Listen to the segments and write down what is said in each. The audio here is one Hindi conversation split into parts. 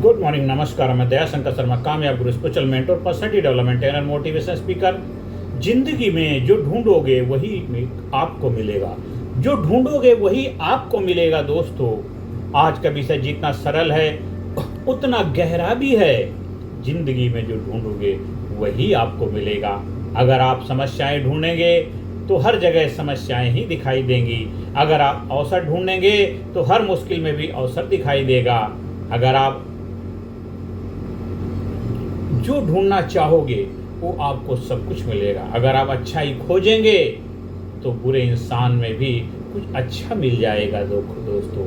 गुड मॉर्निंग, नमस्कार। मैं दया शंकर शर्मा, कामयाब गुरु, spiritual mentor, personality development trainer, motivation speaker. जिंदगी में जो ढूंढोगे वही आपको मिलेगा, जो ढूंढोगे वही आपको मिलेगा। दोस्तों, आज का विषय जितना सरल है उतना गहरा भी है। जिंदगी में जो ढूंढोगे वही आपको मिलेगा। अगर आप समस्याएं ढूंढेंगे तो हर जगह समस्याएं ही दिखाई देंगी। अगर आप अवसर ढूंढेंगे तो हर मुश्किल में भी अवसर दिखाई देगा। अगर आप जो ढूंढना चाहोगे वो आपको सब कुछ मिलेगा। अगर आप अच्छाई खोजेंगे तो बुरे इंसान में भी कुछ अच्छा मिल जाएगा। दोस्तों,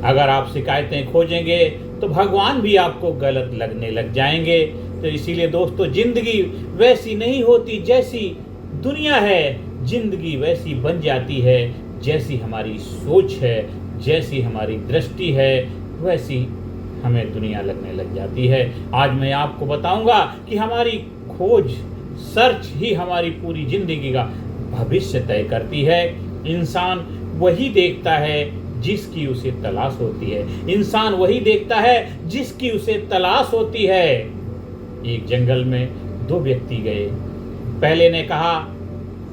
अगर आप शिकायतें खोजेंगे तो भगवान भी आपको गलत लगने लग जाएंगे। तो इसीलिए दोस्तों, जिंदगी वैसी नहीं होती जैसी दुनिया है। जिंदगी वैसी बन जाती है जैसी हमारी सोच है, जैसी हमारी दृष्टि है, वैसी हमें दुनिया लगने लग जाती है। आज मैं आपको बताऊंगा कि हमारी खोज, सर्च ही हमारी पूरी जिंदगी का भविष्य तय करती है। इंसान वही देखता है जिसकी उसे तलाश होती है। इंसान वही देखता है जिसकी उसे तलाश होती है। एक जंगल में दो व्यक्ति गए। पहले ने कहा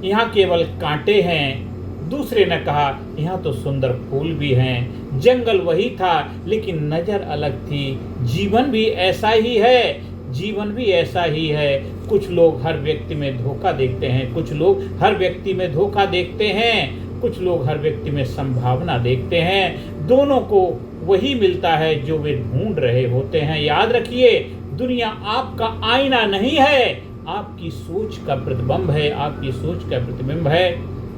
यहाँ केवल कांटे हैं, दूसरे ने कहा यहाँ तो सुंदर फूल भी हैं। जंगल वही था लेकिन नजर अलग थी। जीवन भी ऐसा ही है, जीवन भी ऐसा ही है। कुछ लोग हर व्यक्ति में धोखा देखते हैं, कुछ लोग हर व्यक्ति में धोखा देखते हैं, कुछ लोग हर व्यक्ति में संभावना देखते हैं। दोनों को वही मिलता है जो वे ढूंढ रहे होते हैं। याद रखिए, दुनिया आपका आईना नहीं है, आपकी सोच का प्रतिबिंब है, आपकी सोच का प्रतिबिंब है।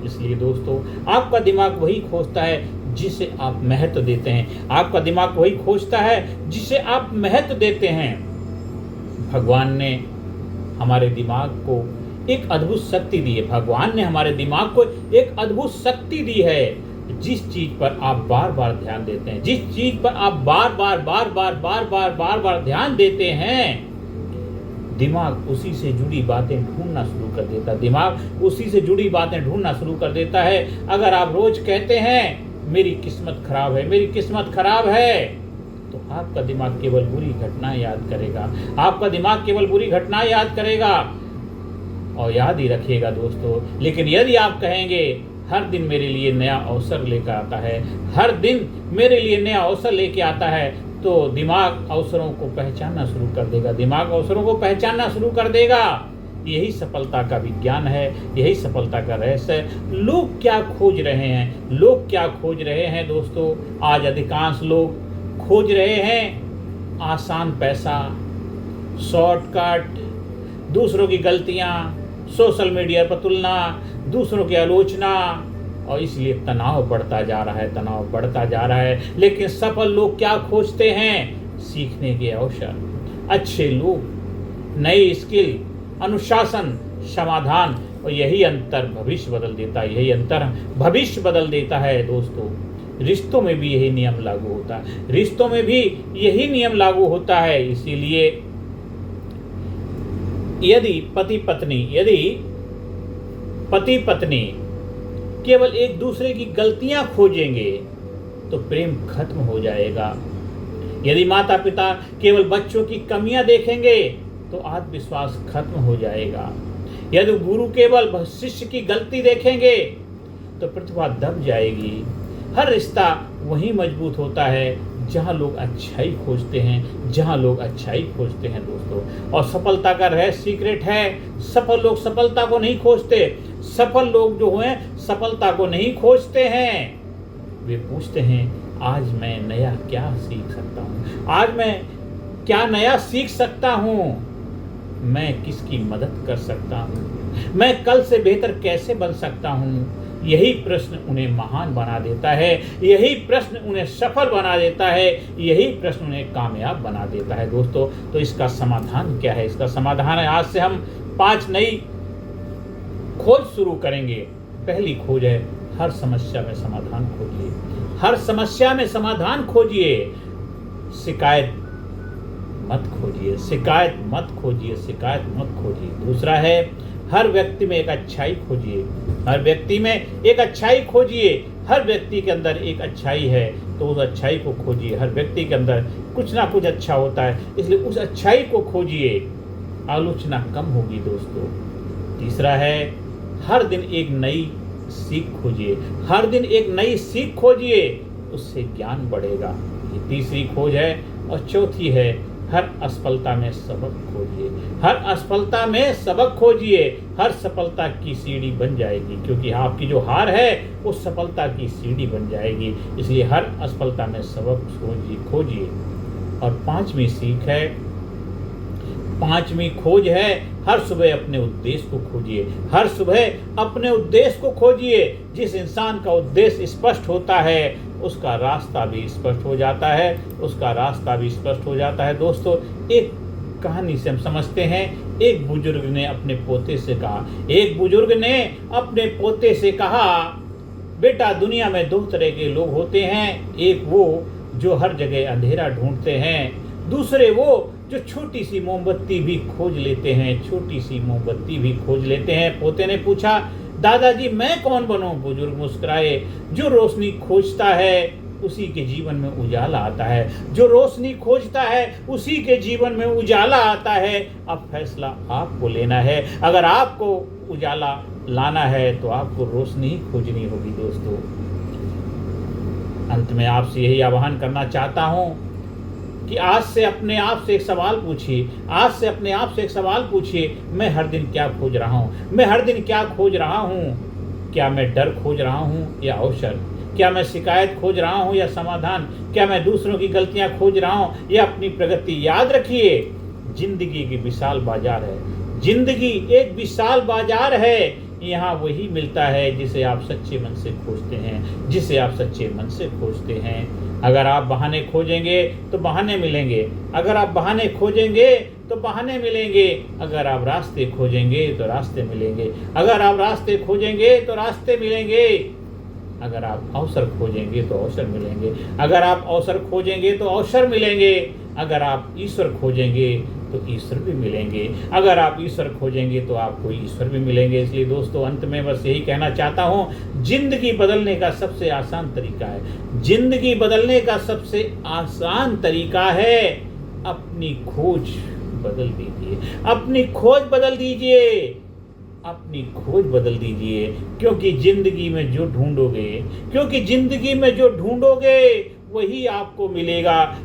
इसलिए दोस्तों, आपका दिमाग वही खोजता है जिसे आप महत्व देते हैं। आपका दिमाग वही खोजता है जिसे आप महत्व देते हैं। भगवान ने हमारे दिमाग को एक अद्भुत शक्ति दी है। भगवान ने हमारे दिमाग को एक अद्भुत शक्ति दी है। जिस चीज पर आप बार बार ध्यान देते हैं, जिस चीज पर आप बार बार ध्यान देते हैं, दिमाग उसी से जुड़ी बातें ढूंढना शुरू कर देता है। दिमाग उसी से जुड़ी बातें ढूंढना शुरू कर देता है। अगर आप रोज कहते हैं मेरी किस्मत खराब है, मेरी किस्मत खराब है, तो आपका दिमाग केवल बुरी घटनाएं याद करेगा। आपका दिमाग केवल बुरी घटनाएं याद करेगा और याद ही रखिएगा दोस्तों। लेकिन यदि आप कहेंगे हर दिन मेरे लिए नया अवसर लेकर आता है, हर दिन मेरे लिए नया अवसर लेके आता है, तो दिमाग अवसरों को पहचानना शुरू कर देगा। दिमाग अवसरों को पहचानना शुरू कर देगा। यही सफलता का विज्ञान है, यही सफलता का रहस्य है। लोग क्या खोज रहे हैं, लोग क्या खोज रहे हैं दोस्तों? आज अधिकांश लोग खोज रहे हैं आसान पैसा, शॉर्टकट, दूसरों की गलतियां, सोशल मीडिया पर तुलना, दूसरों की आलोचना, और इसलिए तनाव बढ़ता जा रहा है, तनाव बढ़ता जा रहा है। लेकिन सफल लोग क्या खोजते हैं? सीखने के अवसर, अच्छे लोग, नई स्किल, अनुशासन, समाधान। और यही अंतर भविष्य बदल देता है, यही अंतर भविष्य बदल देता है दोस्तों। रिश्तों में भी यही नियम लागू होता है, रिश्तों में भी यही नियम लागू होता है। इसीलिए यदि पति पत्नी केवल एक दूसरे की गलतियां खोजेंगे तो प्रेम खत्म हो जाएगा। यदि माता पिता केवल बच्चों की कमियां देखेंगे तो आत्मविश्वास खत्म हो जाएगा। यदि गुरु केवल शिष्य की गलती देखेंगे तो प्रतिभा दब जाएगी। हर रिश्ता वही मजबूत होता है जहां लोग अच्छाई खोजते हैं, जहां लोग अच्छाई खोजते हैं दोस्तों। और सफलता का रहस्य सीक्रेट है, सफल लोग सफलता को नहीं खोजते। सफल लोग जो हैं सफलता को नहीं खोजते हैं, वे पूछते हैं आज मैं नया क्या सीख सकता हूँ, आज मैं क्या नया सीख सकता हूँ, मैं किसकी मदद कर सकता हूँ, मैं कल से बेहतर कैसे बन सकता हूँ। यही प्रश्न उन्हें महान बना देता है, यही प्रश्न उन्हें सफल बना देता है, यही प्रश्न उन्हें कामयाब बना देता है दोस्तों। तो इसका समाधान क्या है? इसका समाधान है, आज से हम 5 नई खोज शुरू करेंगे। पहली खोज है, हर समस्या में समाधान खोजिए, हर समस्या में समाधान खोजिए। शिकायत मत खोजिए, शिकायत मत खोजिए, शिकायत मत खोजिए। दूसरा है, हर व्यक्ति में एक अच्छाई खोजिए, हर व्यक्ति में एक अच्छाई खोजिए। हर व्यक्ति के अंदर एक अच्छाई है, तो उस अच्छाई को खोजिए। हर व्यक्ति के अंदर कुछ ना कुछ अच्छा होता है, इसलिए उस अच्छाई को खोजिए, आलोचना कम होगी दोस्तों। तीसरा है, हर दिन एक नई सीख खोजिए। हर दिन एक नई सीख खोजिए, उससे ज्ञान बढ़ेगा। ये तीसरी खोज है। और चौथी है, हर असफलता में सबक खोजिए। हर असफलता में सबक खोजिए, हर सफलता की सीढ़ी बन जाएगी, क्योंकि आपकी जो हार है वो सफलता की सीढ़ी बन जाएगी। इसलिए हर असफलता में सबक खोजिए। और पांचवी खोज है, हर सुबह अपने उद्देश्य को खोजिए। हर सुबह अपने उद्देश्य को खोजिए। जिस इंसान का उद्देश्य स्पष्ट होता है, उसका रास्ता भी स्पष्ट हो जाता है। उसका रास्ता भी स्पष्ट हो जाता है। दोस्तों, एक कहानी से हम समझते हैं। एक बुजुर्ग ने अपने पोते से कहा, बेटा, दुनिया में दो तरह के लोग होते हैं। एक वो जो हर जगह अंधेरा ढूंढते हैं, दूसरे वो जो छोटी सी मोमबत्ती भी खोज लेते हैं। पोते ने पूछा, दादाजी, मैं कौन बनूं? बुजुर्ग मुस्कुराए, जो रोशनी खोजता है उसी के जीवन में उजाला आता है। जो रोशनी खोजता है उसी के जीवन में उजाला आता है। अब फैसला आपको लेना है। अगर आपको उजाला लाना है तो आपको रोशनी ही खोजनी होगी। दोस्तों, अंत में आपसे यही आह्वान करना चाहता हूं कि आज से अपने आप से एक सवाल पूछिए। मैं हर दिन क्या खोज रहा हूँ? क्या मैं डर खोज रहा हूँ या अवसर? क्या मैं शिकायत खोज रहा हूँ या समाधान? क्या मैं दूसरों की गलतियां खोज रहा हूँ या अपनी प्रगति? याद रखिए, जिंदगी की विशाल बाजार है। जिंदगी एक विशाल बाजार है। यहाँ वही मिलता है जिसे आप सच्चे मन से खोजते हैं। अगर आप बहाने खोजेंगे तो बहाने मिलेंगे। अगर आप रास्ते खोजेंगे तो रास्ते मिलेंगे। अगर आप अवसर खोजेंगे तो अवसर मिलेंगे। अगर आप अवसर खोजेंगे तो अवसर मिलेंगे। अगर आप ईश्वर खोजेंगे तो ईश्वर भी मिलेंगे। अगर आप ईश्वर खोजेंगे तो आपको ईश्वर भी मिलेंगे। इसलिए दोस्तों, अंत में बस यही कहना चाहता हूँ, जिंदगी बदलने का सबसे आसान तरीका है अपनी खोज बदल दीजिए। क्योंकि जिंदगी में जो ढूंढोगे वही आपको मिलेगा।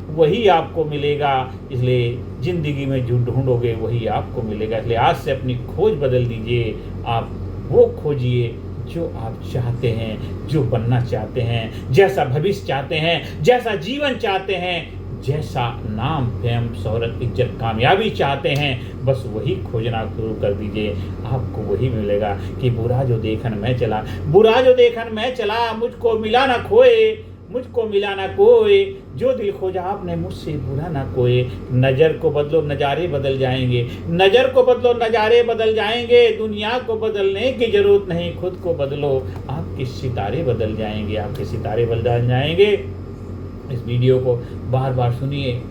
इसलिए जिंदगी में जो ढूंढोगे वही आपको मिलेगा। इसलिए आज से अपनी खोज बदल दीजिए। आप वो खोजिए जो आप चाहते हैं, जो बनना चाहते हैं, जैसा भविष्य चाहते हैं, जैसा जीवन चाहते हैं, जैसा नाम, फेम, शोहरत, इज्जत, कामयाबी चाहते हैं, बस वही खोजना शुरू कर दीजिए। आपको वही मिलेगा। कि बुरा जो देखन मैं चला, मुझको मिला ना कोई, जो दिल खोजा आपने मुझसे बुरा ना कोई। नजर को बदलो, नजारे बदल जाएंगे। दुनिया को बदलने की जरूरत नहीं, खुद को बदलो, आपके सितारे बदल जाएंगे। इस वीडियो को बार बार सुनिए,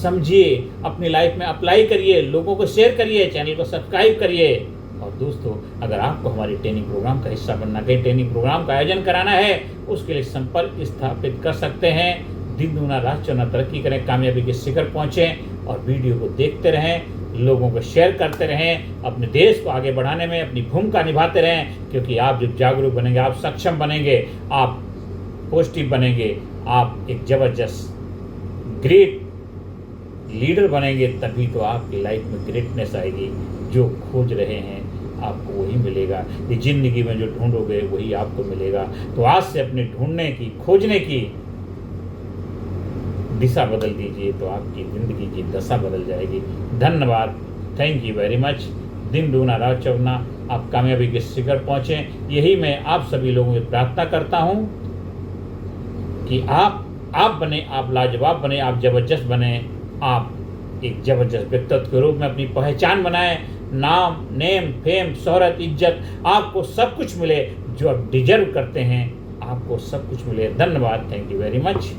समझिए, अपनी लाइफ में अप्लाई करिए, लोगों को शेयर करिए, चैनल को सब्सक्राइब करिए। और दोस्तों, अगर आपको हमारी ट्रेनिंग प्रोग्राम का हिस्सा बनना, कहीं ट्रेनिंग प्रोग्राम का आयोजन कराना है, उसके लिए संपर्क स्थापित कर सकते हैं। दिन दूना रात चौगुना तरक्की करें, कामयाबी के शिखर पहुंचें। और वीडियो को देखते रहें, लोगों को शेयर करते रहें, अपने देश को आगे बढ़ाने में अपनी भूमिका निभाते रहें। क्योंकि आप जब जागरूक बनेंगे, आप सक्षम बनेंगे, आप पॉजिटिव बनेंगे, आप एक जबरदस्त ग्रेट लीडर बनेंगे, तभी तो आपकी लाइफ में ग्रेटनेस आएगी। जो खोज रहे हैं आपको वही मिलेगा। ये जिंदगी में जो ढूंढोगे वही आपको मिलेगा। तो आज से अपने खोजने की दिशा बदल दीजिए, तो आपकी जिंदगी की दशा बदल जाएगी। धन्यवाद, थैंक यू वेरी मच। दिन दूना रात चौगुना आप कामयाबी के शिखर पहुंचे, यही मैं आप सभी लोगों की प्रार्थना करता हूं कि आप बने, आप लाजवाब बने, आप जबरदस्त बने, आप एक जबरदस्त व्यक्तित्व के रूप में अपनी पहचान बनाएं। नाम, नेम, फेम, शोहरत, इज्जत, आपको सब कुछ मिले। जो आप डिजर्व करते हैं, आपको सब कुछ मिले। धन्यवाद, थैंक यू वेरी मच।